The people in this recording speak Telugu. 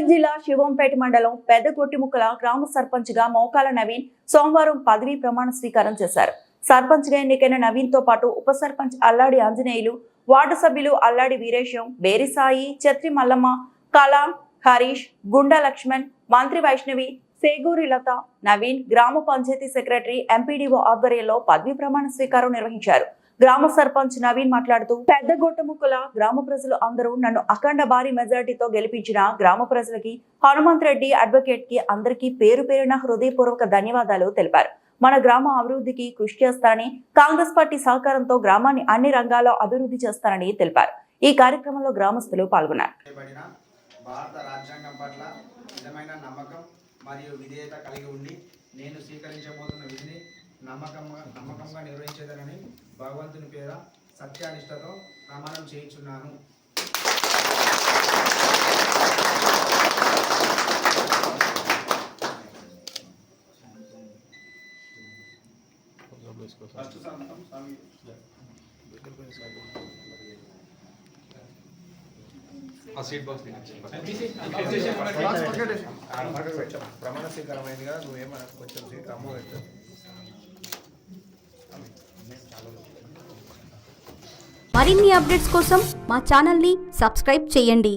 జిల్లా శివంపేట మండలం పెద్దగొట్టిముక్కల గ్రామ సర్పంచ్ గా మోకాల నవీన్ సోమవారం పదవీ ప్రమాణ స్వీకారం చేశారు. సర్పంచ్ గా ఎన్నికైన నవీన్ తో పాటు ఉప సర్పంచ్ అల్లాడి ఆంజనేయులు, వార్డు సభ్యులు అల్లాడి వీరేశం, బేరిసాయి, ఛత్రి మల్లమ్మ, కలాం, హరీష్, గుండా లక్ష్మణ్, మంత్రి వైష్ణవి, సేగూరి లత, నవీన్ గ్రామ పంచాయతీ సెక్రటరీ ఎంపీడీఓ ఆధ్వర్యంలో పదవీ ప్రమాణ స్వీకారం నిర్వహించారు. గ్రామ సర్పంచ్ నవీన్ మాట్లాడుతూ పెద్దగొట్టముక్కల గ్రామ ప్రజలు అందరూ నన్ను అఖండ భారీ మెజార్టీతో గెలిపించిన గ్రామ ప్రజలకి, హనుమంత్ రెడ్డి అడ్వకేట్ కి అందరికీ పేరు పేరున హృదయపూర్వక ధన్యవాదాలు తెలిపారు. మన గ్రామ అభివృద్ధికి కృషి చేస్తానని, కాంగ్రెస్ పార్టీ సహకారంతో గ్రామాన్ని అన్ని రంగాల్లో అభివృద్ధి చేస్తానని తెలిపారు. ఈ కార్యక్రమంలో గ్రామస్తులు పాల్గొన్నారు. భారత రాజ్యాంగం పట్ల నిజమైన నమ్మకం మరియు విధేయత కలిగి ఉండి నేను స్వీకరించబోతున్న విధిని నమ్మకంగా నిర్వహించేదనని భగవంతుని పేర సత్యానిష్టతో ప్రమాణం చేయించున్నాను. ప్రమాణ స్వీకారమైంది కదా, నువ్వేమన్నా కొంచెం సీట్ అమ్మ పెట్టు. మరిన్ని అప్డేట్స్ కోసం మా ఛానల్ని సబ్స్క్రైబ్ చేయండి.